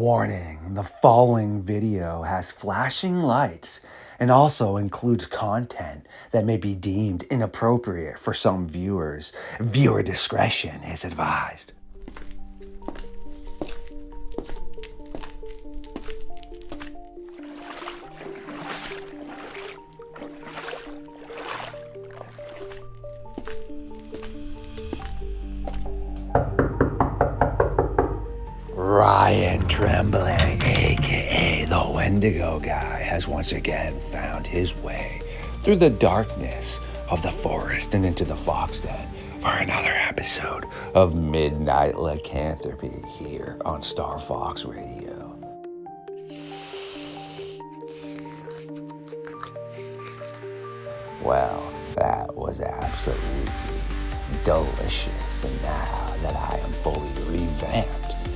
Warning, the following video has flashing lights and also includes content that may be deemed inappropriate for some viewers. Viewer discretion is advised. Ryan Trembling, aka the Wendigo guy, has once again found his way through the darkness of the forest and into the fox den for another episode of Midnight Lycanthropy here on LordeStarfox Radio. Well, that was absolutely delicious, and now that I am fully revamped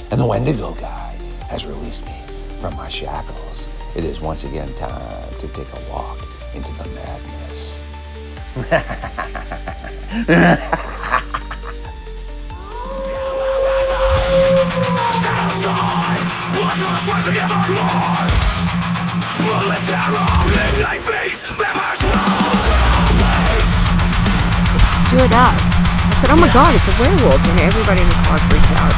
and the Wendigo guy has released me from my shackles, it is once again time to take a walk into the madness. Stood up. I said, oh my god, it's a werewolf. And everybody in the car freaked out.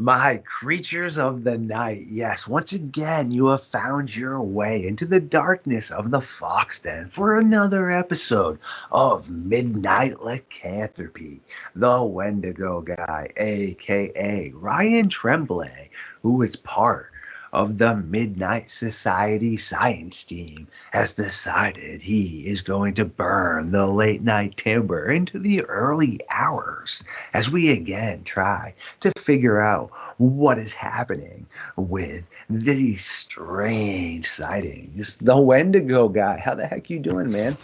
My creatures of the night, yes, once again you have found your way into the darkness of the fox den for another episode of Midnight Lycanthropy. The Wendigo guy, aka Ryan Tremblay, who is part of the Midnight Society science team, has decided he is going to burn the late night timber into the early hours as we again try to figure out what is happening with these strange sightings. The Wendigo guy, how the heck you doing, man?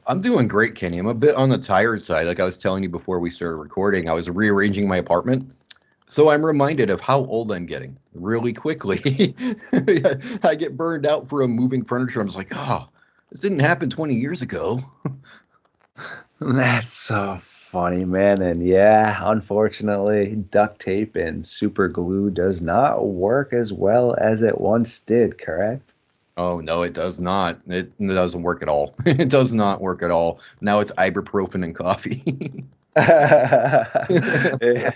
I'm doing great, Kenny. I'm a bit on the tired side. Like I was telling you before we started recording, I was rearranging my apartment. So I'm reminded of how old I'm getting really quickly. I get burned out for moving furniture. I'm just like, oh, this didn't happen 20 years ago. That's so funny, man. And yeah, unfortunately, duct tape and super glue does not work as well as it once did, correct? Oh, no, it does not. It doesn't work at all. It does not work at all. Now it's ibuprofen and coffee. Yeah.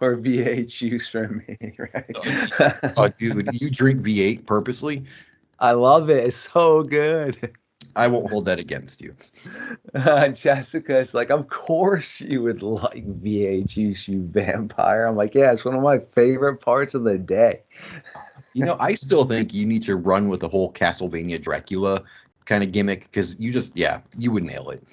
Or V8 juice for me, right? Oh, dude, you drink V8 purposely? I love it. It's so good. I won't hold that against you. Jessica's like, of course you would like V8 juice, you vampire. I'm like, yeah, it's one of my favorite parts of the day. You know, I still think you need to run with the whole Castlevania Dracula kind of gimmick because you would nail it.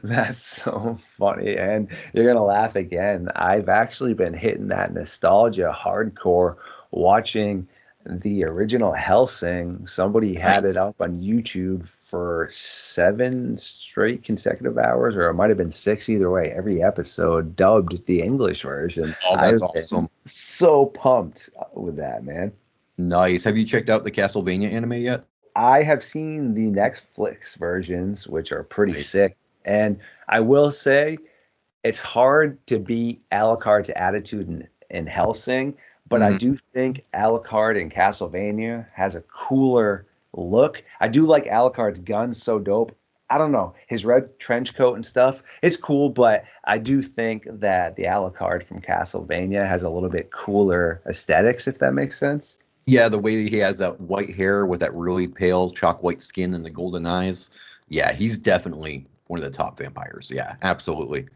That's so funny, and you're gonna laugh again. I've actually been hitting that nostalgia hardcore watching the original Hellsing. Somebody had it up on YouTube for 7 straight consecutive hours, or it might have been 6, either way, every episode dubbed the English version. Oh, that's awesome. So pumped with that, man. Nice. Have you checked out the Castlevania anime yet? I have seen the Netflix versions, which are pretty sick. And I will say, it's hard to beat Alucard's attitude in Hellsing, but I do think Alucard in Castlevania has a cooler look. I do like Alucard's gun, so dope. I don't know, his red trench coat and stuff, it's cool, but I do think that the Alucard from Castlevania has a little bit cooler aesthetics, if that makes sense. Yeah, the way he has that white hair with that really pale chalk white skin and the golden eyes. Yeah, he's definitely one of the top vampires. Yeah, absolutely.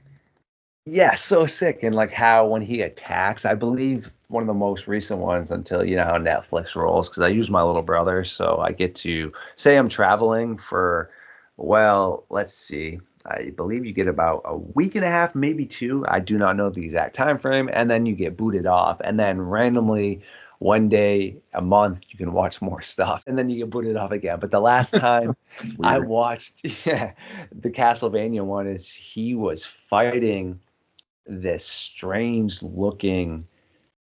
Yeah, so sick. And like how when he attacks, I believe one of the most recent ones, until you know how Netflix rolls, because I use my little brother, so I get to say I'm traveling for, well, let's see, I believe you get about a week and a half, maybe two. I do not know the exact time frame, and then you get booted off, and then randomly one day a month you can watch more stuff, and then you get booted off again. But the last time That's I weird. watched, yeah, the Castlevania one is he was fighting this strange looking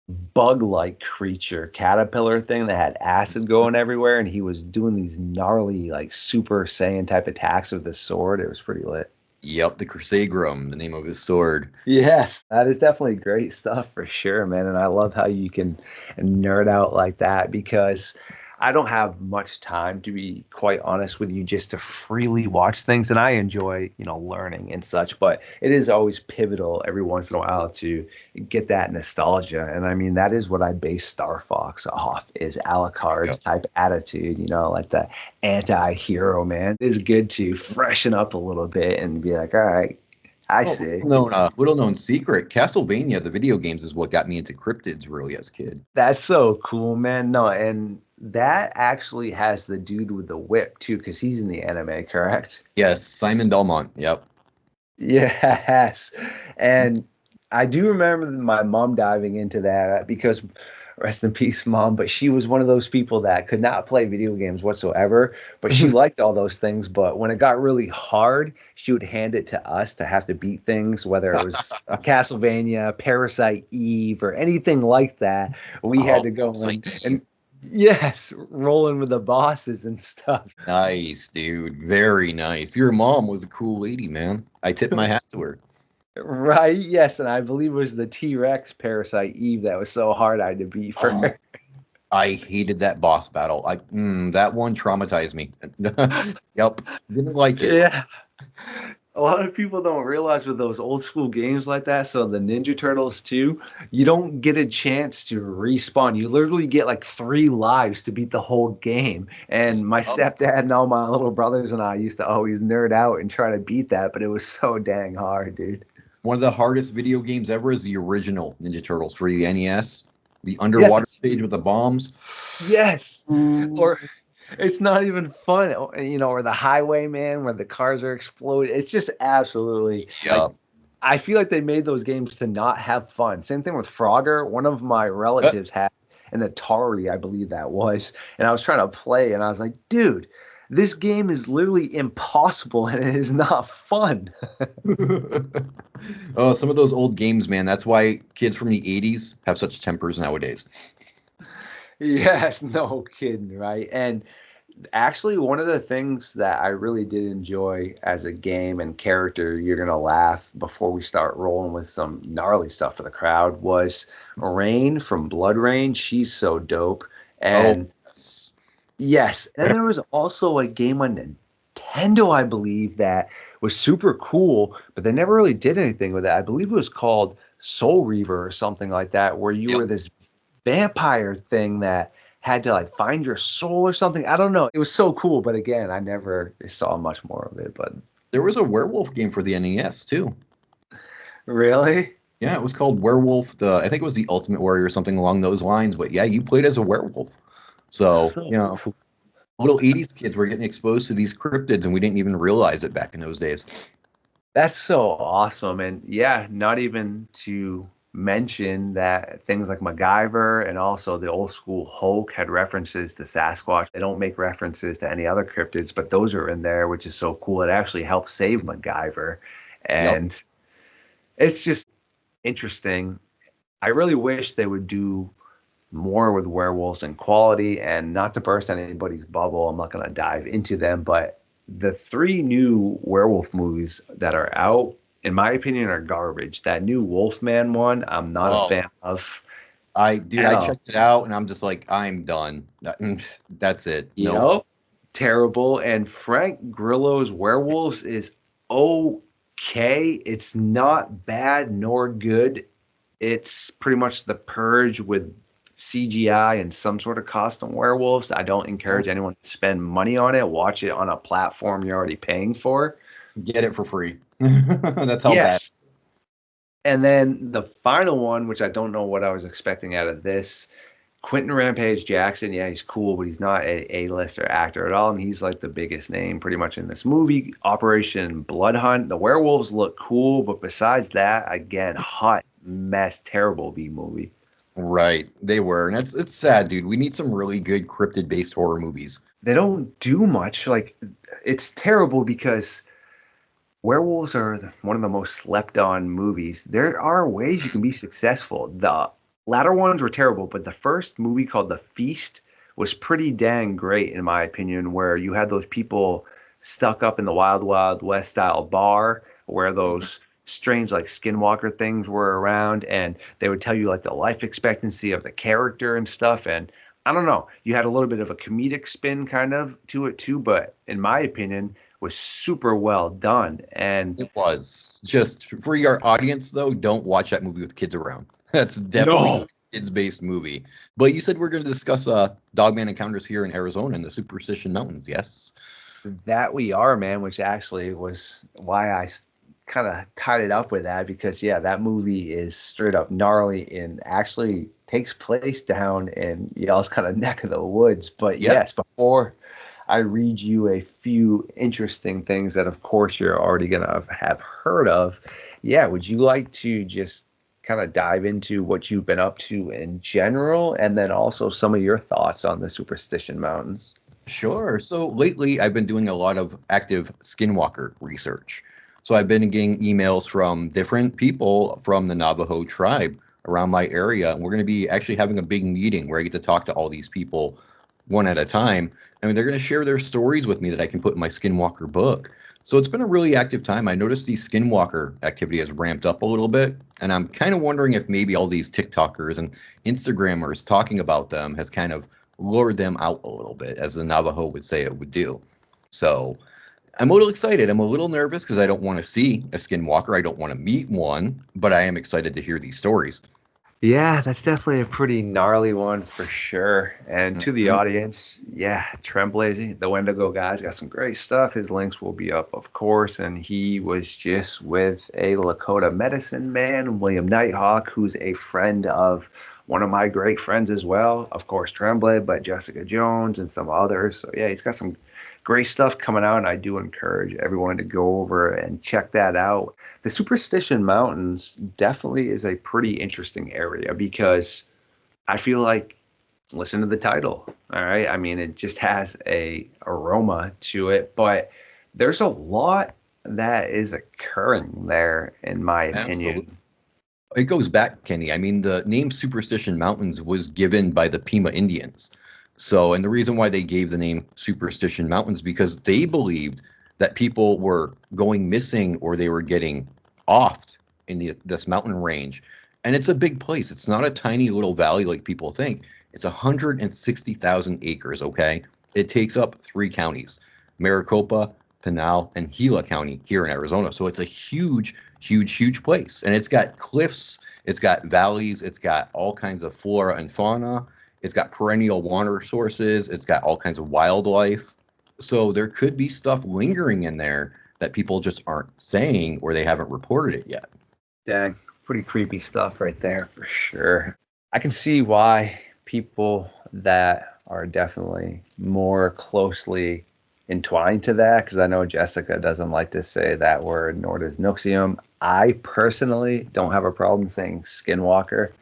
bug-like creature, caterpillar thing that had acid going everywhere, and he was doing these gnarly, like Super Saiyan type attacks with his sword. It was pretty lit. Yep, the Crusaderum, the name of his sword. Yes, that is definitely great stuff for sure, man. And I love how you can nerd out like that because I don't have much time, to be quite honest with you, just to freely watch things. And I enjoy, learning and such, but it is always pivotal every once in a while to get that nostalgia. And I mean, that is what I base Star Fox off is Alucard's Yep. type attitude, like the anti-hero, man. It is good to freshen up a little bit and be like, all right, I Oh, see. little known secret. Castlevania, the video games, is what got me into cryptids really as a kid. That's so cool, man. No, and that actually has the dude with the whip too, because he's in the anime, correct? Yes, Simon Belmont. Yep. Yes. And I do remember my mom diving into that because rest in peace, mom, but she was one of those people that could not play video games whatsoever, but she liked all those things. But when it got really hard, she would hand it to us to have to beat things, whether it was a Castlevania, Parasite Eve, or anything like that. We had Oh, to go it's like and yes, rolling with the bosses and stuff. nice, dude. Very nice. Your mom was a cool lady, man. I tip my hat to her. Right, yes, and I believe it was the T-Rex Parasite Eve that was so hard I had to beat for Oh, her. I hated that boss battle. That one traumatized me. Yep, didn't like it. Yeah. A lot of people don't realize with those old school games like that, so the Ninja Turtles too, you don't get a chance to respawn. You literally get like 3 lives to beat the whole game. And my Yep. stepdad and all my little brothers and I used to always nerd out and try to beat that, but it was so dang hard, dude. One of the hardest video games ever is the original Ninja Turtles for the NES. The Yes, underwater stage with the bombs. yes. Ooh. Or it's not even fun, or the Highwayman where the cars are exploding. It's just absolutely like Yep. I feel like they made those games to not have fun. Same thing with Frogger. One of my relatives had an Atari, I believe that was, and I was trying to play, and I was like, dude, this game is literally impossible and it is not fun. Oh, some of those old games, man. That's why kids from the 80s have such tempers nowadays. Yes, no kidding, right? And actually, one of the things that I really did enjoy as a game and character, you're gonna laugh before we start rolling with some gnarly stuff for the crowd, was Rain from Blood Rain. She's so dope. Oh, And yes. yes, and there was also a game on Nintendo, I believe, that was super cool, but they never really did anything with it. I believe it was called Soul Reaver or something like that, where you Yep. were this vampire thing that had to like find your soul or something. I don't know. It was so cool, but again, I never saw much more of it. But There was a werewolf game for the NES too. really? Yeah, it was called Werewolf. I think it was the Ultimate Warrior or something along those lines. But yeah, you played as a werewolf. So, So cool. little 80s kids were getting exposed to these cryptids and we didn't even realize it back in those days. That's so awesome. And yeah, not even to mention that things like MacGyver and also the old school Hulk had references to Sasquatch. They don't make references to any other cryptids, but those are in there, which is so cool. It actually helps save MacGyver. Yep. And it's just interesting. I really wish they would do more with werewolves and quality, and not to burst anybody's bubble, I'm not going to dive into them, but the 3 new werewolf movies that are out, in my opinion, are garbage. That new Wolfman one, I'm not a Oh, fan of dude, at I all. checked it out and I'm just like, I'm done. That's it. Nope. Yep, terrible. And Frank Grillo's Werewolves is okay. It's not bad nor good. It's pretty much The Purge with CGI and some sort of custom werewolves. I don't encourage anyone to spend money on it. Watch it on a platform you're already paying for. Get it for free. That's how bad. Yes. And then the final one, which I don't know what I was expecting out of this, Quentin Rampage Jackson, yeah, he's cool, but he's not a A-lister actor at all, and he's like the biggest name pretty much in this movie. Operation Bloodhunt, the werewolves look cool, but besides that, again, hot mess, terrible B movie. Right, they were, and it's sad, dude. We need some really good cryptid-based horror movies. They don't do much. Like, it's terrible because werewolves are one of the most slept on movies. There are ways you can be successful. The latter ones were terrible, but the first movie called The Feast was pretty dang great, in my opinion, where you had those people stuck up in the Wild Wild West style bar where those strange like skinwalker things were around, and they would tell you like the life expectancy of the character and stuff. And I don't know, you had a little bit of a comedic spin kind of to it too, but in my opinion was super well done. And It was. Just for your audience, though, don't watch that movie with kids around. That's definitely No. a kids-based movie. But you said we're going to discuss Dogman encounters here in Arizona in the Superstition Mountains, yes? that we are, man, which actually was why I kind of tied it up with that, because yeah, that movie is straight up gnarly and actually takes place down in y'all's kind of neck of the woods. But Yep. yes, before I read you a few interesting things that of course you're already gonna have heard of, yeah, would you like to just kind of dive into what you've been up to in general, and then also some of your thoughts on the Superstition Mountains? Sure. So lately, I've been doing a lot of active skinwalker research. So I've been getting emails from different people from the Navajo tribe around my area, and we're going to be actually having a big meeting where I get to talk to all these people one at a time. I mean, they're going to share their stories with me that I can put in my skinwalker book. So it's been a really active time. I noticed the skinwalker activity has ramped up a little bit, and I'm kind of wondering if maybe all these TikTokers and Instagrammers talking about them has kind of lured them out a little bit, as the Navajo would say it would do. So I'm a little excited. I'm a little nervous because I don't want to see a skinwalker. I don't want to meet one, but I am excited to hear these stories. Yeah, that's definitely a pretty gnarly one for sure. And to the Mhm. audience, yeah, Tremblay, the Wendigo guy's got some great stuff. His links will be up, of course. And he was just with a Lakota medicine man, William Nighthawk, who's a friend of one of my great friends as well. Of course, Tremblay, but Jessica Jones and some others. So yeah, he's got some great stuff coming out, and I do encourage everyone to go over and check that out. The Superstition Mountains definitely is a pretty interesting area because I feel like, listen to the title, all right? I mean, it just has a aroma to it, but there's a lot that is occurring there, in my opinion. Absolutely. It goes back, Kenny. I mean, the name Superstition Mountains was given by the Pima Indians. So, and the reason why they gave the name Superstition Mountains because they believed that people were going missing or they were getting offed in this mountain range. And it's a big place. It's not a tiny little valley like people think. It's 160,000 acres, okay? It takes up 3 counties, Maricopa, Pinal, and Gila County here in Arizona. So it's a huge, huge, huge place. And it's got cliffs, it's got valleys, it's got all kinds of flora and fauna. It's got perennial water sources. It's got all kinds of wildlife. So there could be stuff lingering in there that people just aren't saying or they haven't reported it yet. Dang, pretty creepy stuff right there for sure. I can see why people that are definitely more closely entwined to that, because I know Jessica doesn't like to say that word, nor does Nuxium. I personally don't have a problem saying skinwalker.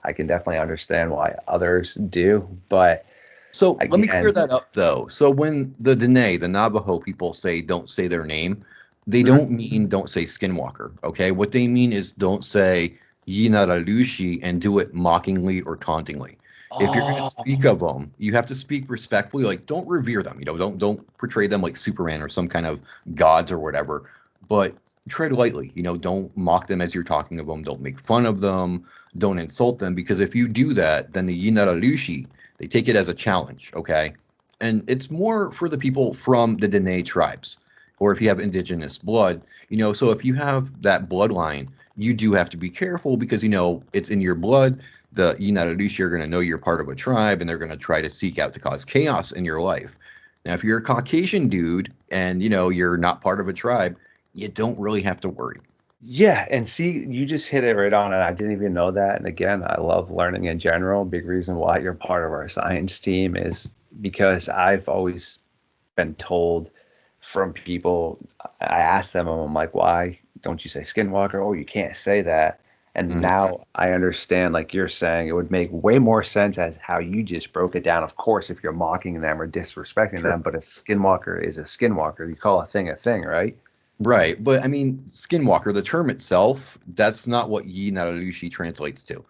I can definitely understand why others do, but So let me again, clear that up, though. So when the Dene, the Navajo people say don't say their name, they Mhm. don't mean don't say skinwalker, okay? What they mean is don't say Yinaralushi and do it mockingly or tauntingly. If you're going to speak of them, you have to speak respectfully. Like, don't revere them. You know, don't portray them like Superman or some kind of gods or whatever. But tread lightly. You know, don't mock them as you're talking of them. Don't make fun of them. Don't insult them. Because if you do that, then the Yinaralushi, they take it as a challenge, okay? And it's more for the people from the Dene tribes, or if you have indigenous blood, you know, so if you have that bloodline, you do have to be careful because, you know, it's in your blood. The Yinaralushi are going to know you're part of a tribe and they're going to try to seek out to cause chaos in your life. Now, if you're a Caucasian dude and, you know, you're not part of a tribe, you don't really have to worry. Yeah, and see, you just hit it right on, and I didn't even know that. And again, I love learning in general. Big reason why you're part of our science team is because I've always been told from people. I asked them, I'm like, why don't you say skinwalker? Oh, you can't say that. And Mhm. now I understand, like you're saying, it would make way more sense as how you just broke it down. Of course, if you're mocking them or disrespecting Sure. them, but a skinwalker is a skinwalker. You call a thing, right? Right, but I mean, skinwalker, the term itself, that's not what Yi Nararushi translates to.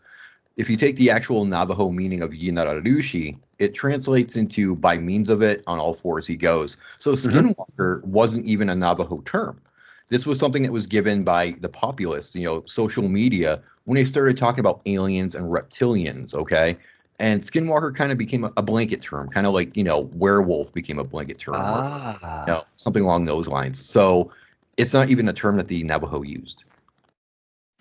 If you take the actual Navajo meaning of Yi Nararushi, it translates into by means of it, on all fours he goes. So Hmm. skinwalker wasn't even a Navajo term. This was something that was given by the populace, social media, when they started talking about aliens and reptilians, okay? And skinwalker kind of became a blanket term, kind of like, werewolf became a blanket term, or Ah. something along those lines. So it's not even a term that the Navajo used.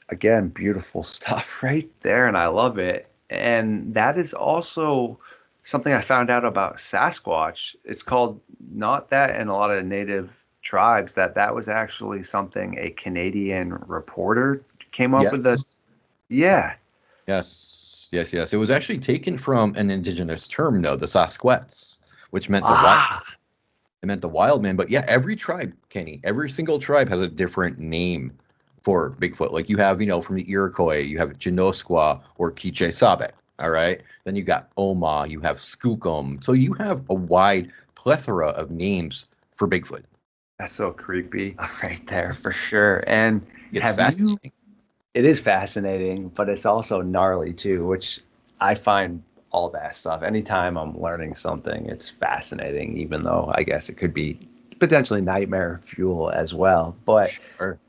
Again, beautiful stuff right there, and I love it. And that is also something I found out about Sasquatch. It's called not that in a lot of native tribes that was actually something a Canadian reporter came up with. The Yes, Yeah. yes. It was actually taken from an indigenous term, though, the Sasquatch, which meant the wild. Ah. It meant the wild man. But yeah, every tribe, Kenny, every single tribe has a different name for Bigfoot. Like you have, from the Iroquois, you have Jinoskwa or Quiche Sabe. All right. Then you got Oma, you have Skookum. So you have a wide plethora of names for Bigfoot. That's so creepy right there for sure. And It's have you fascinating. it is fascinating, but it's also gnarly too, which I find all that stuff. Anytime I'm learning something, it's fascinating, even though I guess it could be potentially nightmare fuel as well. But Sure.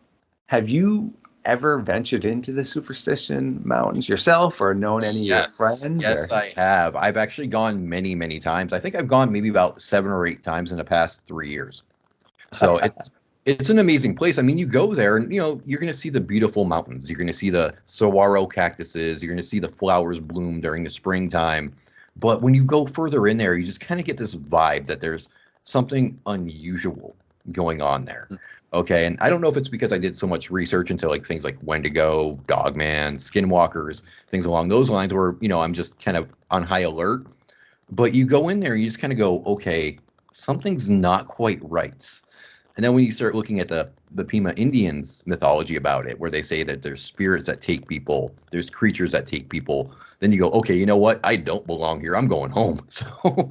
have you ever ventured into the Superstition Mountains yourself or known any of your Yes, friends yes, or I have. I've actually gone many, many times. I think I've gone maybe about 7 or 8 times in the past 3 years. So it's an amazing place. I mean, you go there and you're going to see the beautiful mountains. You're going to see the saguaro cactuses. You're going to see the flowers bloom during the springtime. But when you go further in there, you just kind of get this vibe that there's something unusual going on there. Okay, and I don't know if it's because I did so much research into like things like Wendigo, Dogman, Skinwalkers, things along those lines, where I'm just kind of on high alert. But you go in there, you just kind of go, okay, something's not quite right. And then when you start looking at the Pima Indians mythology about it, where they say that there's spirits that take people, there's creatures that take people, then you go, okay, you know what? I don't belong here. I'm going home. So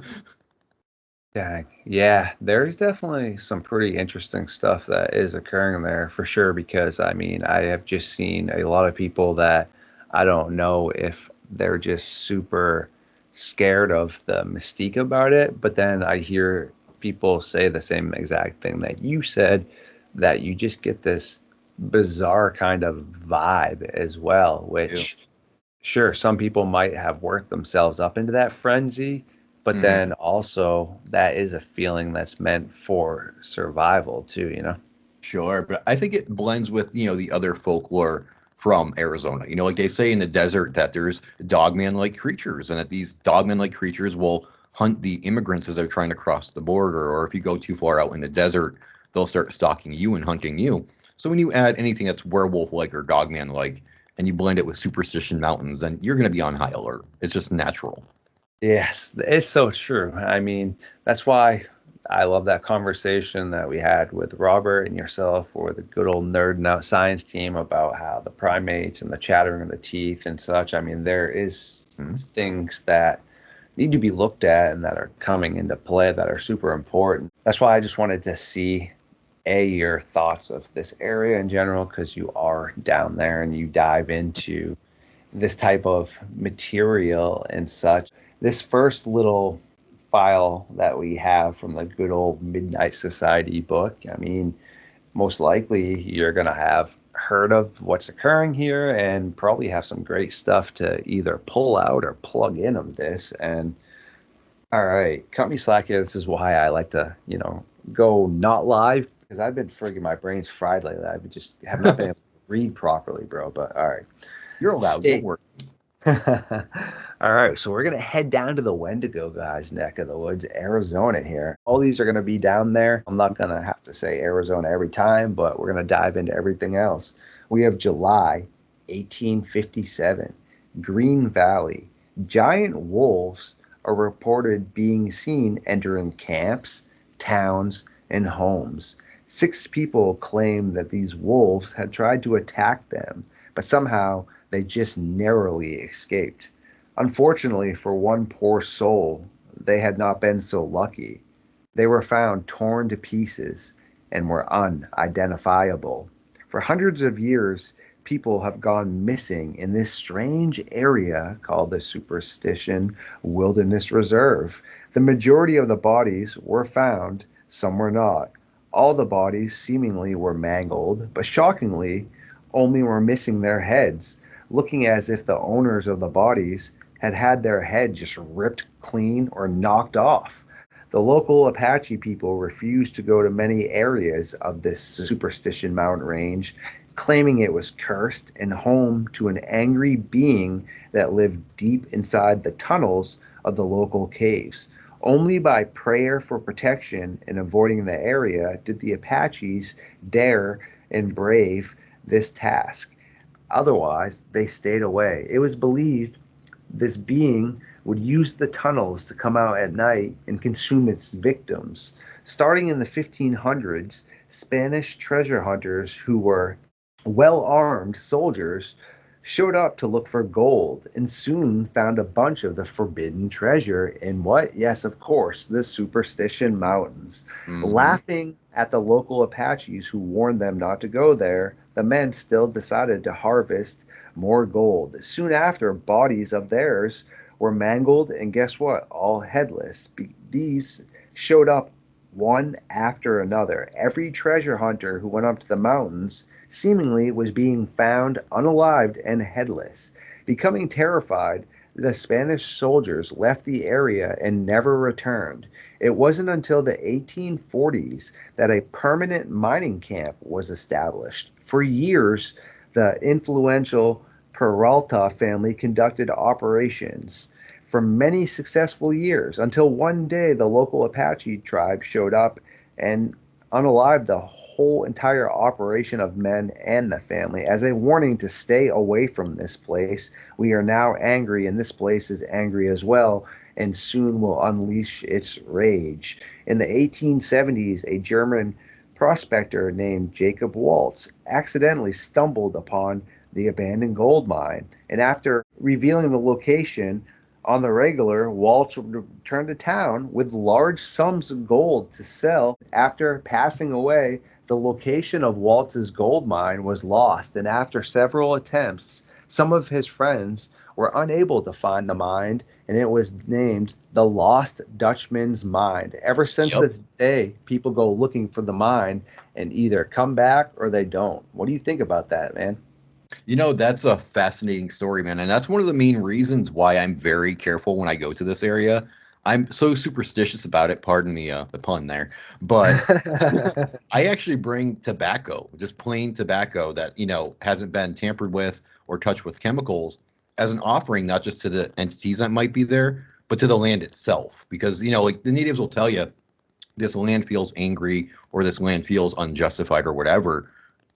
Dang. Yeah, there's definitely some pretty interesting stuff that is occurring there for sure because I mean, I have just seen a lot of people that I don't know if they're just super scared of the mystique about it, but then I hear people say the same exact thing that you said, that you just get this bizarre kind of vibe as well, yeah. which sure, some people might have worked themselves up into that frenzy, but Mhm. then also that is a feeling that's meant for survival too, you know? Sure, but I think it blends with, the other folklore from Arizona. Like they say in the desert that there's dogman-like creatures and that these dogman-like creatures will hunt the immigrants as they're trying to cross the border, or if you go too far out in the desert, they'll start stalking you and hunting you. So when you add anything that's werewolf-like or dogman-like and you blend it with Superstition Mountains, then you're going to be on high alert. It's just natural. Yes, it's so true. I mean, that's why I love that conversation that we had with Robert and yourself or the good old nerd and out science team about how the primates and the chattering of the teeth and such. I mean, there is Mhm. things that need to be looked at and that are coming into play that are super important. That's why I just wanted to see your thoughts of this area in general because you are down there and you dive into this type of material and such. This first little file that we have from the good old Midnight Society book, I mean, most likely you're going to have heard of what's occurring here and probably have some great stuff to either pull out or plug in of this. And all right, cut me slack here. This is why I like to, go not live because I've been frigging my brain's fried lately. I just have not been able to read properly, bro. But all right, You're allowed. Don't stay. worry. All right, so we're gonna head down to the Wendigo guys' neck of the woods, Arizona here. All these are gonna be down there. I'm not gonna have to say Arizona every time, but we're gonna dive into everything else. We have July 1857, Green Valley. Giant wolves are reported being seen entering camps, towns, and homes. 6 people claim that these wolves had tried to attack them, but somehow they just narrowly escaped. Unfortunately for one poor soul, they had not been so lucky. They were found torn to pieces and were unidentifiable. For hundreds of years, people have gone missing in this strange area called the Superstition Wilderness Reserve. The majority of the bodies were found, some were not. All the bodies seemingly were mangled, but shockingly, only were missing their heads, looking as if the owners of the bodies had had their head just ripped clean or knocked off. The local Apache people refused to go to many areas of this Superstition mountain range, claiming it was cursed and home to an angry being that lived deep inside the tunnels of the local caves. Only by prayer for protection and avoiding the area did the Apaches dare and brave this task. Otherwise, they stayed away. It was believed this being would use the tunnels to come out at night and consume its victims. Starting in the 1500s, Spanish treasure hunters who were well-armed soldiers showed up to look for gold and soon found a bunch of the forbidden treasure in what? Yes, of course, the Superstition Mountains. Laughing at the local Apaches who warned them not to go there, the men still decided to harvest more gold. Soon after, bodies of theirs were mangled and guess what? All headless. These showed up one after another. Every treasure hunter who went up to the mountains seemingly was being found unalived and headless. Becoming terrified, the Spanish soldiers left the area and never returned. It wasn't until the 1840s that a permanent mining camp was established. For years, the influential Peralta family conducted operations for many successful years until one day the local Apache tribe showed up and unalived the whole entire operation of men and the family as a warning to stay away from this place. We are now angry and this place is angry as well and soon will unleash its rage. In the 1870s, a German prospector named Jacob Waltz accidentally stumbled upon the abandoned gold mine, and after revealing the location on the regular, Waltz returned to town with large sums of gold to sell. After passing away, the location of Waltz's gold mine was lost, and after several attempts, some of his friends were unable to find the mine, and it was named the Lost Dutchman's Mine. Ever since this day, people go looking for the mine and either come back or they don't. What do you think about that, man? You know, that's a fascinating story, man. And that's one of the main reasons why I'm very careful when I go to this area. I'm so superstitious about it. Pardon the pun there. But I actually bring tobacco, just plain tobacco that, you know, hasn't been tampered with or touched with chemicals as an offering, not just to the entities that might be there, but to the land itself. Because, you know, like the natives will tell you this land feels angry or this land feels unjustified or whatever.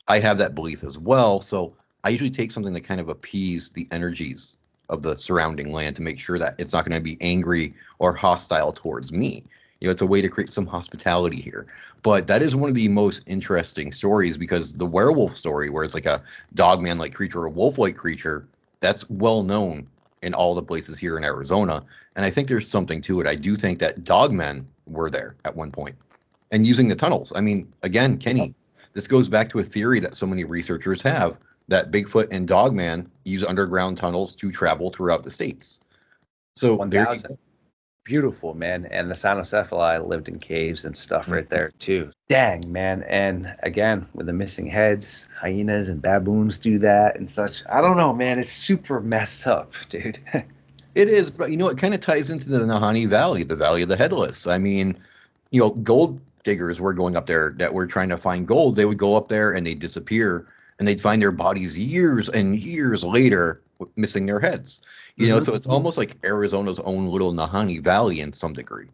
I have that belief as well. So I usually take something that kind of appease the energies of the surrounding land to make sure that it's not going to be angry or hostile towards me. You know, it's a way to create some hospitality here. But that is one of the most interesting stories because the werewolf story, where it's like a dogman-like creature or a wolf-like creature, that's well known in all the places here in Arizona. And I think there's something to it. I do think that dogmen were there at one point and using the tunnels. I mean, again, Kenny, this goes back to a theory that so many researchers have, that Bigfoot and Dogman use underground tunnels to travel throughout the states. So 1,000. Beautiful, man. And the cynocephali lived in caves and stuff right there, too. Dang, man. And again, with the missing heads, hyenas and baboons do that and such. I don't know, man. It's super messed up, dude. It is, but, you know, it kind of ties into the Nahanni Valley, the Valley of the Headless. I mean, you know, gold diggers were going up there that were trying to find gold. They would go up there and they'd disappear. And they'd find their bodies years and years later missing their heads. You know, so it's almost like Arizona's own little Nahanni Valley in some degree.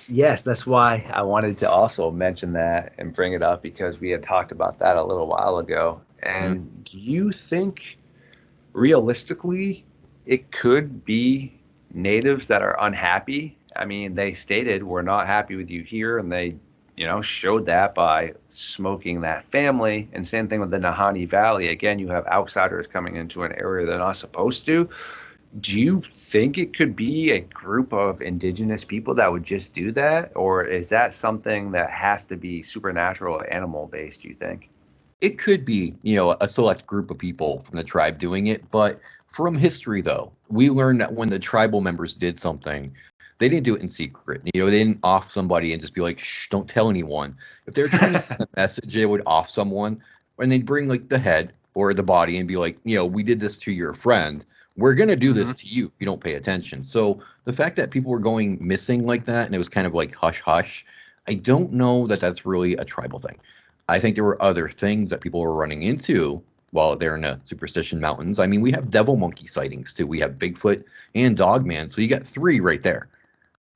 Yes, that's why I wanted to also mention that and bring it up because we had talked about that a little while ago. Mhm. And do you think realistically it could be natives that are unhappy? I mean, they stated we're not happy with you here, and they, showed that by smoking that family. And same thing with the Nahanni Valley. Again, you have outsiders coming into an area they're not supposed to. Do you think it could be a group of indigenous people that would just do that? Or is that something that has to be supernatural or animal based, do you think? It could be, a select group of people from the tribe doing it, but from history, though, we learned that when the tribal members did something, they didn't do it in secret. They didn't off somebody and just be like, shh, don't tell anyone. If they're trying to send a message, they would off someone and they'd bring like the head or the body and be like, we did this to your friend. We're going to do Hmm. this to you if you don't pay attention. So the fact that people were going missing like that and it was kind of like hush hush, I don't know that that's really a tribal thing. I think there were other things that people were running into while they're in the Superstition Mountains. I mean, we have devil monkey sightings too. We have Bigfoot and Dogman. So you got three right there.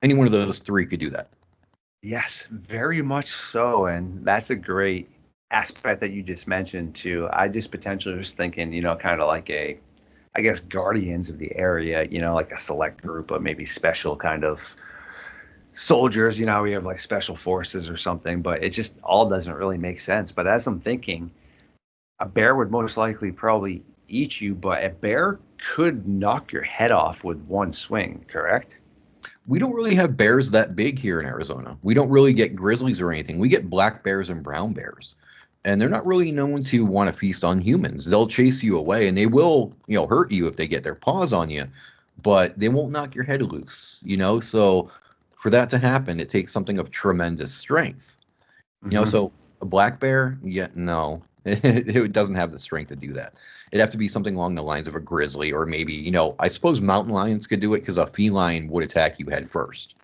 Any one of those three could do that. Yes, very much so. And that's a great aspect that you just mentioned, too. I just potentially was thinking, kind of like I guess, guardians of the area, like a select group of maybe special kind of soldiers. We have like special forces or something, but it just all doesn't really make sense. But as I'm thinking, a bear would most likely probably eat you, but a bear could knock your head off with one swing, correct? We don't really have bears that big here in Arizona. We don't really get grizzlies or anything. We get black bears and brown bears. And they're not really known to want to feast on humans. They'll chase you away and they will, hurt you if they get their paws on you, but they won't knock your head loose. So for that to happen, it takes something of tremendous strength. Hmm. So a black bear, yeah, no, it doesn't have the strength to do that. It'd have to be something along the lines of a grizzly, or maybe, I suppose mountain lions could do it because a feline would attack you head first.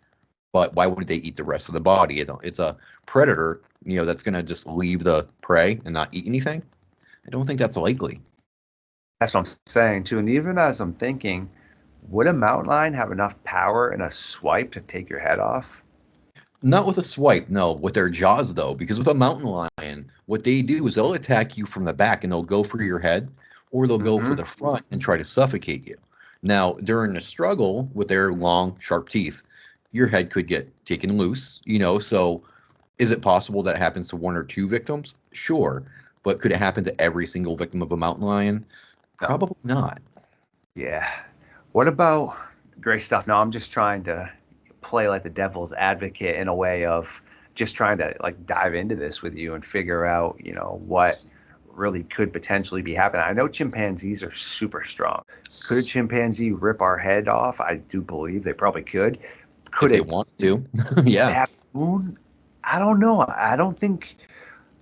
But why would they eat the rest of the body? It's a predator, that's going to just leave the prey and not eat anything. I don't think that's likely. That's what I'm saying too. And even as I'm thinking, would a mountain lion have enough power in a swipe to take your head off? Not with a swipe, no, with their jaws though, because with a mountain lion, what they do is they'll attack you from the back and they'll go for your head, or they'll go for Hmm. the front and try to suffocate you. Now, during a struggle with their long, sharp teeth, your head could get taken loose. So is it possible that it happens to one or two victims? Sure. But could it happen to every single victim of a mountain lion? No. Probably not. Yeah. What about great stuff? No, I'm just trying to play like the devil's advocate in a way of just trying to like dive into this with you and figure out, what really could potentially be happening. I know chimpanzees are super strong. Could a chimpanzee rip our head off? I do believe they probably could. If Could they a want to. Yeah. baboon? I don't know. I don't think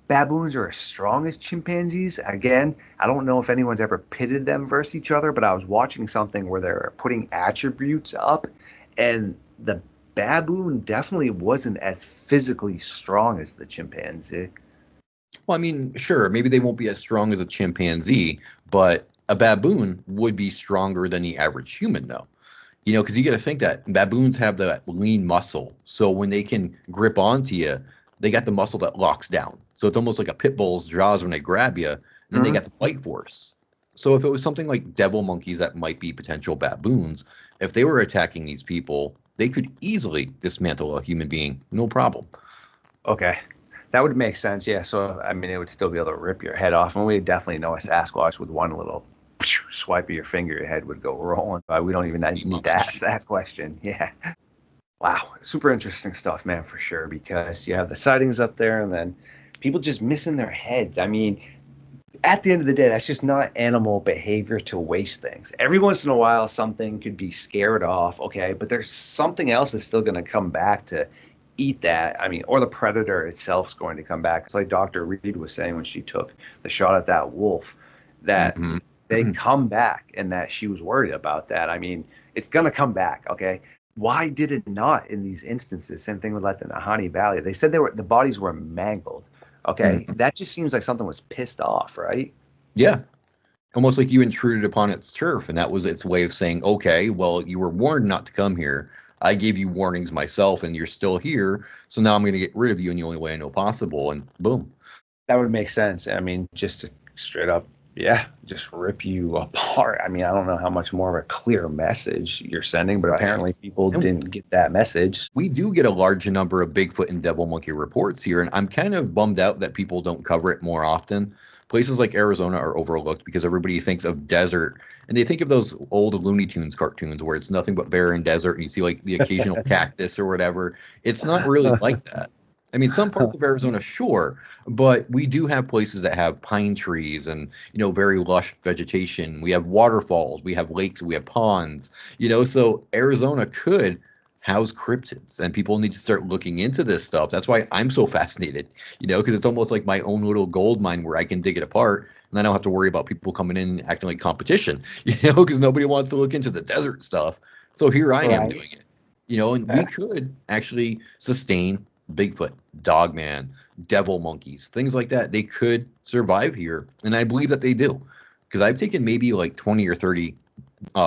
baboons are as strong as chimpanzees. Again, I don't know if anyone's ever pitted them versus each other, but I was watching something where they're putting attributes up, and the baboon definitely wasn't as physically strong as the chimpanzee. Well, I mean, sure, maybe they won't be as strong as a chimpanzee, but a baboon would be stronger than the average human, though. Because you got to think that baboons have that lean muscle. So when they can grip onto you, they got the muscle that locks down. So it's almost like a pit bull's jaws when they grab you, and then they Hmm. got the bite force. So if it was something like devil monkeys that might be potential baboons, if they were attacking these people, they could easily dismantle a human being, no problem. Okay. That would make sense, yeah. So, I mean, it would still be able to rip your head off. And we definitely know a Sasquatch with one little swipe of your finger, your head would go rolling. We don't even need to ask that question. Yeah. Wow, super interesting stuff, man, for sure. Because you have the sightings up there, and then people just missing their heads. I mean, at the end of the day, that's just not animal behavior to waste things. Every once in a while, something could be scared off, okay, but there's something else that's still going to come back to eat that. I mean, or the predator itself is going to come back. It's like Dr. Reed was saying when she took the shot at that wolf, that Hmm. they come back and that she was worried about that. I mean, it's going to come back, okay? Why did it not in these instances? Same thing with like the Nahanni Valley. They said the bodies were mangled. Okay, Hmm. that just seems like something was pissed off, right? Yeah, almost like you intruded upon its turf, and that was its way of saying, okay, well, you were warned not to come here. I gave you warnings myself, and you're still here. So now I'm going to get rid of you in the only way I know possible. And boom. That would make sense. I mean, just to straight up, yeah, just rip you apart. I mean, I don't know how much more of a clear message you're sending, but apparently people didn't get that message. We do get a large number of Bigfoot and devil monkey reports here, and I'm kind of bummed out that people don't cover it more often. Places like Arizona are overlooked because everybody thinks of desert, and they think of those old Looney Tunes cartoons where it's nothing but barren desert, and you see like the occasional cactus or whatever. It's not really like that. I mean, some parts of Arizona, sure, but we do have places that have pine trees and, very lush vegetation. We have waterfalls, we have lakes, we have ponds, so Arizona could house cryptids, and people need to start looking into this stuff. That's why I'm so fascinated, because it's almost like my own little gold mine where I can dig it apart, and I don't have to worry about people coming in and acting like competition, because nobody wants to look into the desert stuff. So here I am doing it, and we could actually sustain Bigfoot, Dogman, devil monkeys, things like that. They could survive here, and I believe that they do, because I've taken maybe like 20 or 30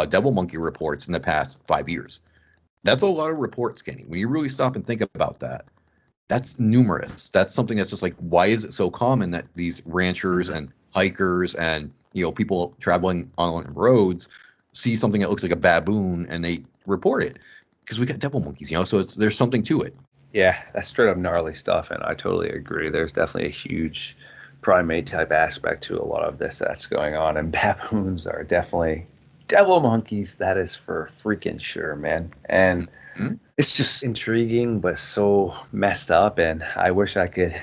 devil monkey reports in the past 5 years. That's a lot of reports, Kenny. When you really stop and think about that, that's numerous. That's something that's just like, why is it so common that these ranchers and hikers and people traveling on roads see something that looks like a baboon and they report it? Because we got devil monkeys, so there's something to it. Yeah, that's straight up gnarly stuff, and I totally agree. There's definitely a huge primate type aspect to a lot of this that's going on, and baboons are definitely devil monkeys. That is for freaking sure, man. And it's just intriguing, but so messed up, and I wish I could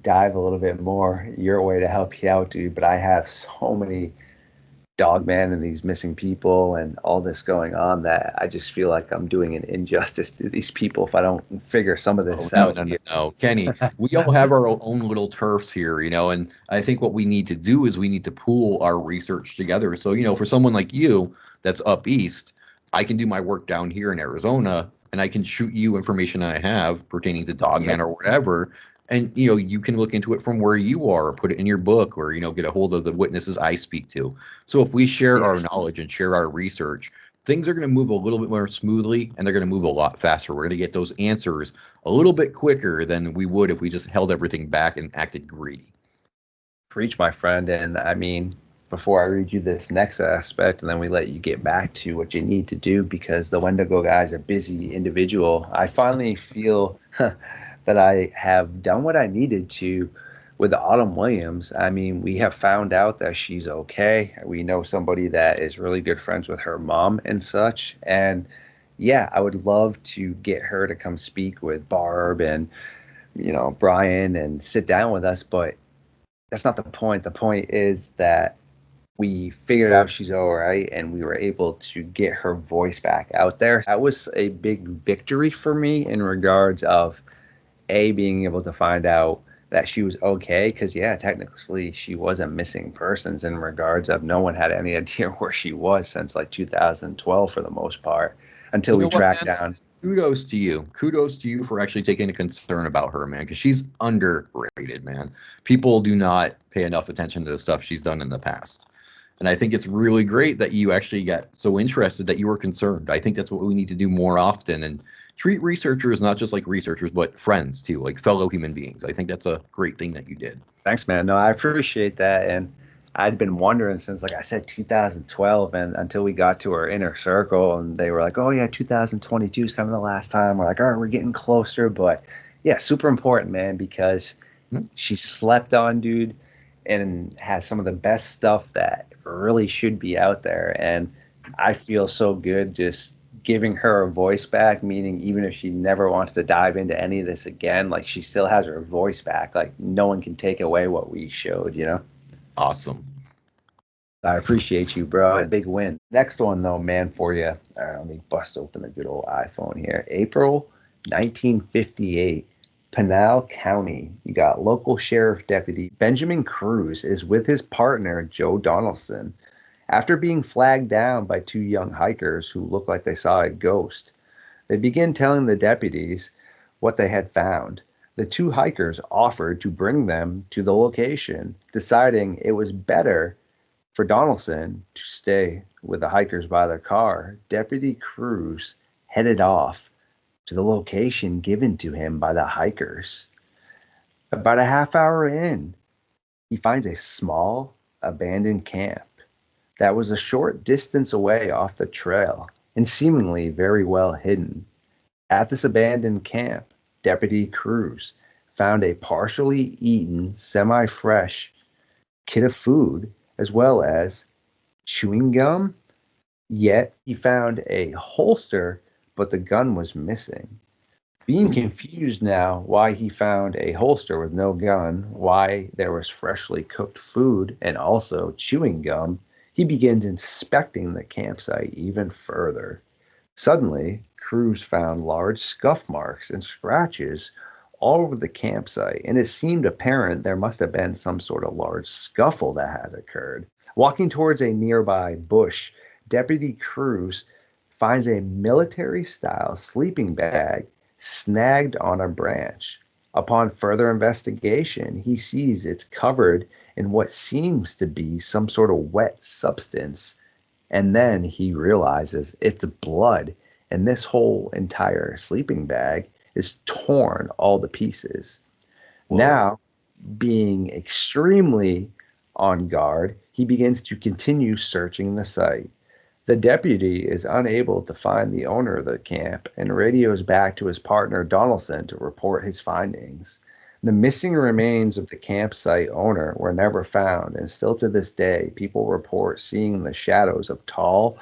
dive a little bit more your way to help you out, dude. But I have so many Dogman and these missing people and all this going on that I just feel like I'm doing an injustice to these people if I don't figure some of this out. No, Kenny, we all have our own little turfs here, and I think what we need to do is we need to pool our research together. So, for someone like you that's up east, I can do my work down here in Arizona, and I can shoot you information I have pertaining to Dogman or whatever. And, you can look into it from where you are, or put it in your book, or, get a hold of the witnesses I speak to. So if we share our knowledge and share our research, things are going to move a little bit more smoothly, and they're going to move a lot faster. We're going to get those answers a little bit quicker than we would if we just held everything back and acted greedy. Preach, my friend. And I mean, before I read you this next aspect, and then we let you get back to what you need to do, because the Wendigo guy is a busy individual, I finally feel that I have done what I needed to with Autumn Williams. I mean, we have found out that she's okay. We know somebody that is really good friends with her mom and such. And yeah, I would love to get her to come speak with Barb and, Brian and sit down with us. But that's not the point. The point is that we figured out she's all right, and we were able to get her voice back out there. That was a big victory for me in regards of being able to find out that she was okay, because technically she wasn't missing persons in regards of no one had any idea where she was since like 2012 for the most part, until we tracked down. Kudos to you for actually taking a concern about her, man, because she's underrated, man. People do not pay enough attention to the stuff she's done in the past. And I think it's really great that you actually got so interested that you were concerned. I think that's what we need to do more often, and treat researchers not just like researchers, but friends too, like fellow human beings. I think that's a great thing that you did. Thanks, man. No, I appreciate that. And I'd been wondering since, like I said, 2012, and until we got to our inner circle, and they were like, oh yeah, 2022 is coming the last time. We're like, all right, we're getting closer. But yeah, super important, man, because she slept on, dude, and has some of the best stuff that really should be out there. And I feel so good just giving her a voice back, meaning even if she never wants to dive into any of this again, like she still has her voice back. Like no one can take away what we showed, Awesome. I appreciate you, bro. A big win. Next one though, man, for you. All right, let me bust open the good old iPhone here. April 1958, Pinal County. You got local sheriff deputy Benjamin Cruz is with his partner Joe Donaldson after being flagged down by two young hikers who looked like they saw a ghost. They began telling the deputies what they had found. The two hikers offered to bring them to the location, deciding it was better for Donaldson to stay with the hikers by their car. Deputy Cruz headed off to the location given to him by the hikers. About a half hour in, he finds a small, abandoned camp that was a short distance away off the trail and seemingly very well hidden. At this abandoned camp, Deputy Cruz found a partially eaten, semi-fresh kit of food as well as chewing gum. Yet he found a holster, but the gun was missing. Being confused now why he found a holster with no gun, why there was freshly cooked food and also chewing gum, he begins inspecting the campsite even further. Suddenly, Cruz found large scuff marks and scratches all over the campsite, and it seemed apparent there must have been some sort of large scuffle that had occurred. Walking towards a nearby bush, Deputy Cruz finds a military-style sleeping bag snagged on a branch. Upon further investigation, he sees it's covered in what seems to be some sort of wet substance, and then he realizes it's blood, and this whole entire sleeping bag is torn all to pieces. Whoa. Now, being extremely on guard, he begins to continue searching the site. The deputy is unable to find the owner of the camp and radios back to his partner Donaldson to report his findings. The missing remains of the campsite owner were never found, and still to this day, people report seeing the shadows of tall,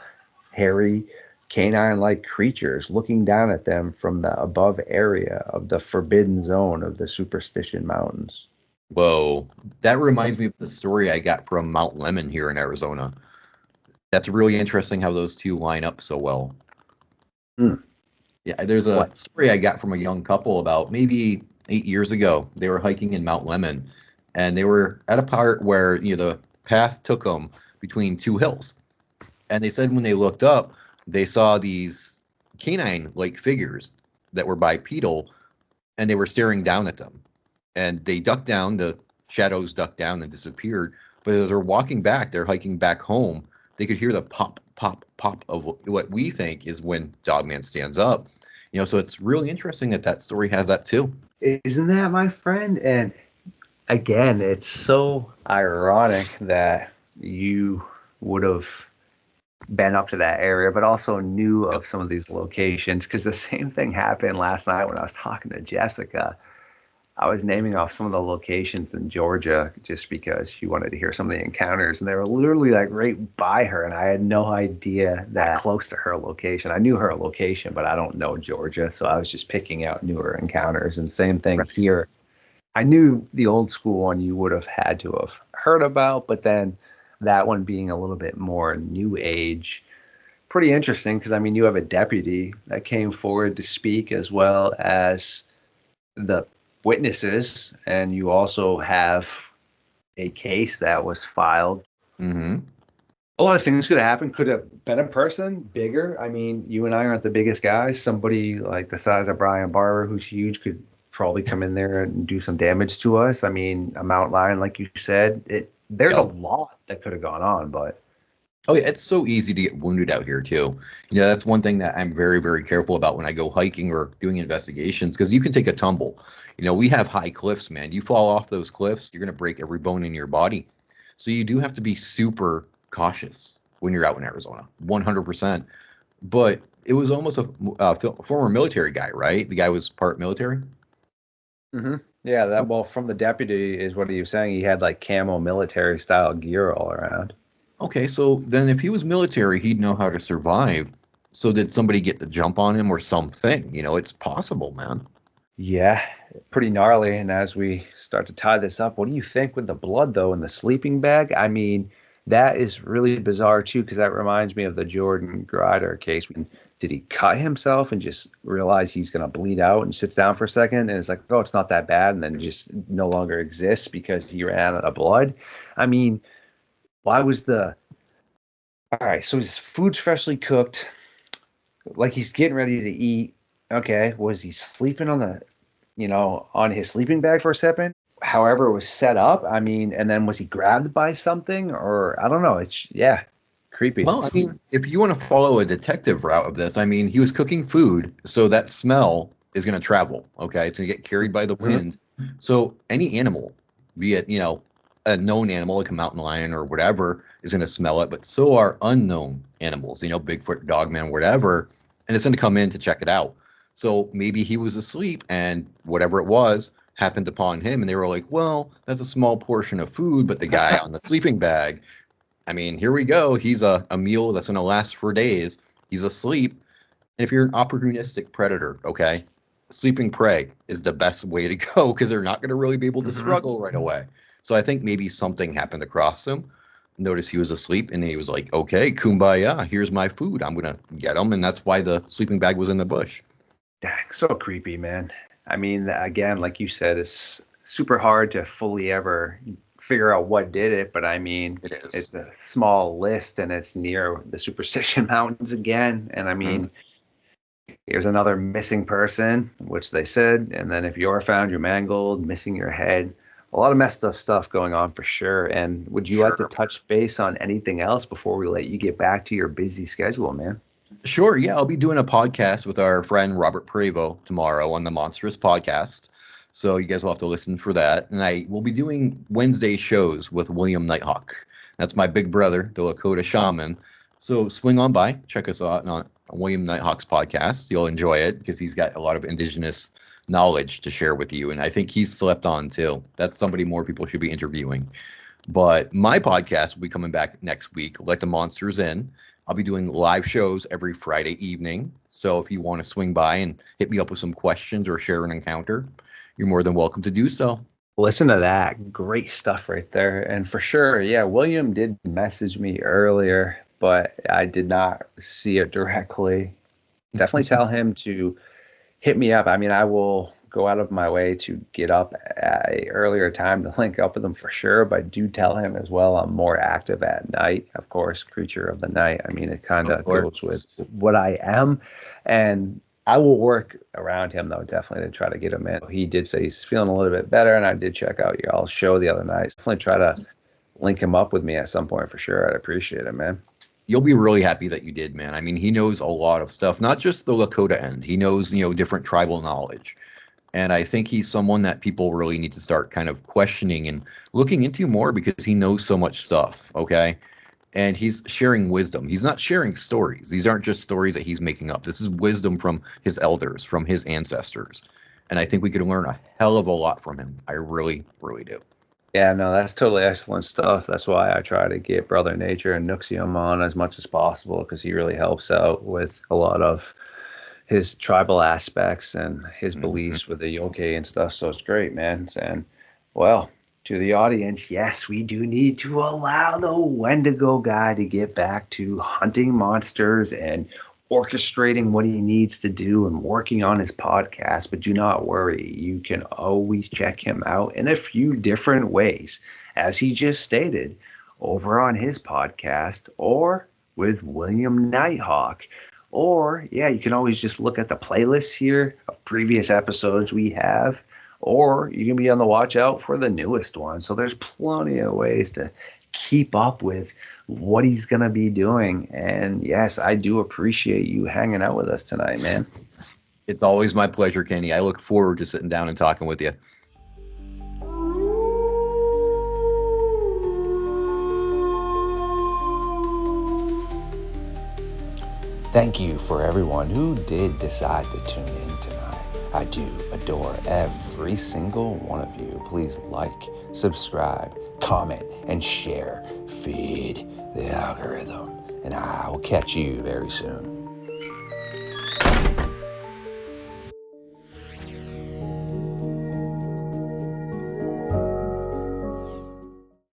hairy, canine-like creatures looking down at them from the above area of the forbidden zone of the Superstition Mountains. Whoa, that reminds me of the story I got from Mount Lemon here in Arizona. That's really interesting how those two line up so well. Yeah, there's a story I got from a young couple about maybe 8 years ago. They were hiking in Mount Lemon, and they were at a part where the path took them between two hills. And they said when they looked up, they saw these canine-like figures that were bipedal, and they were staring down at them. And they ducked down, the shadows ducked down and disappeared. But as they're walking back, they're hiking back home, they could hear the pop, pop, pop of what we think is when Dogman stands up. So it's really interesting that story has that too. Isn't that, my friend? And again, it's so ironic that you would have been up to that area, but also knew of some of these locations, because the same thing happened last night when I was talking to Jessica. I was naming off some of the locations in Georgia just because she wanted to hear some of the encounters, and they were literally like right by her, and I had no idea that close to her location. I knew her location, but I don't know Georgia, so I was just picking out newer encounters. And same thing here. I knew the old school one you would have had to have heard about, but then that one being a little bit more new age. Pretty interesting, because you have a deputy that came forward to speak, as well as the witnesses, and you also have a case that was filed. Mm-hmm. A lot of things could have happened. Could have been a person bigger. You and I aren't the biggest guys. Somebody like the size of Brian Barber, who's huge, could probably come in there and do some damage to us. A mountain lion, like you said, there's a lot that could have gone on, but oh yeah, it's so easy to get wounded out here too. That's one thing that I'm very, very careful about when I go hiking or doing investigations, because you can take a tumble. We have high cliffs, man. You fall off those cliffs, you're going to break every bone in your body. So you do have to be super cautious when you're out in Arizona, 100%. But it was almost a former military guy, right? The guy was part military? Mm-hmm. Yeah, from the deputy is what he was saying. He had like camo military style gear all around. Okay, so then if he was military, he'd know how to survive. So did somebody get the jump on him or something? It's possible, man. Yeah, pretty gnarly. And as we start to tie this up, what do you think with the blood, though, in the sleeping bag? That is really bizarre, too, because that reminds me of the Jordan Grider case. Did he cut himself and just realize he's going to bleed out and sits down for a second? And it's like, oh, it's not that bad. And then just no longer exists because he ran out of blood. Why was all right, so his food's freshly cooked, like he's getting ready to eat. Okay, was he sleeping on his sleeping bag for a second? However it was set up, and then was he grabbed by something, or I don't know. It's, Creepy. Well, I mean, if you want to follow a detective route of this, I mean, he was cooking food, so that smell is going to travel. Okay, it's going to get carried by the wind. So any animal, be it a known animal like a mountain lion or whatever, is going to smell it. But so are unknown animals, Bigfoot, Dogman, whatever, and it's going to come in to check it out. So maybe he was asleep and whatever it was happened upon him, and they were like, "Well, that's a small portion of food, but the guy on the sleeping bag." I mean, here we go. He's a meal that's going to last for days. He's asleep. And if you're an opportunistic predator, okay, sleeping prey is the best way to go because they're not going to really be able to struggle right away. So I think maybe something happened across him. Noticed he was asleep, and he was like, okay, kumbaya, here's my food. I'm going to get him. And that's why the sleeping bag was in the bush. Dang, so creepy, man. I mean, again, like you said, it's super hard to fully ever figure out what did it, but I mean, it's a small list, and it's near the Superstition Mountains again. And I mean, here's another missing person, which they said, and then if you're found, you're mangled, missing your head. A lot of messed up stuff going on for sure. And would you like to touch base on anything else before we let you get back to your busy schedule, man? Sure, yeah. I'll be doing a podcast with our friend Robert Prevo tomorrow on the Monstrous Podcast. So you guys will have to listen for that. And I will be doing Wednesday shows with William Nighthawk. That's my big brother, the Lakota Shaman. So swing on by, check us out on William Nighthawk's podcast. You'll enjoy it because he's got a lot of indigenous knowledge to share with you. And I think he's slept on too. That's somebody more people should be interviewing. But my podcast will be coming back next week. Let the Monsters In. I'll be doing live shows every Friday evening. So if you want to swing by and hit me up with some questions or share an encounter, you're more than welcome to do so. Listen to that. Great stuff right there. And for sure, yeah, William did message me earlier, but I did not see it directly. Definitely tell him to hit me up. I mean, I will go out of my way to get up at an earlier time to link up with him for sure, but do tell him as well I'm more active at night. Of course, creature of the night. I mean, it kind of goes with what I am. And I will work around him, though, definitely to try to get him in. He did say he's feeling a little bit better, and I did check out y'all's show the other night. Definitely try to link him up with me at some point for sure. I'd appreciate it, man. You'll be really happy that you did, man. I mean, he knows a lot of stuff, not just the Lakota end. He knows, different tribal knowledge. And I think he's someone that people really need to start kind of questioning and looking into more because he knows so much stuff, okay? And he's sharing wisdom. He's not sharing stories. These aren't just stories that he's making up. This is wisdom from his elders, from his ancestors. And I think we could learn a hell of a lot from him. I really, really do. Yeah, no, that's totally excellent stuff. That's why I try to get Brother Nature and Nuxium on as much as possible because he really helps out with a lot of his tribal aspects and his beliefs with the yokai and stuff. So it's great, man. And, well, to the audience, yes, we do need to allow the Wendigo guy to get back to hunting monsters and orchestrating what he needs to do and working on his podcast. But do not worry, you can always check him out in a few different ways, as he just stated, over on his podcast or with William Nighthawk. Or, yeah, you can always just look at the playlist here of previous episodes we have. Or you can be on the watch out for the newest one. So there's plenty of ways to keep up with what he's going to be doing. And yes, I do appreciate you hanging out with us tonight, man. It's always my pleasure, Kenny. I look forward to sitting down and talking with you. Thank you for everyone who did decide to tune in tonight. I do adore every single one of you. Please like, subscribe, comment, and share. Feed the algorithm. And I will catch you very soon.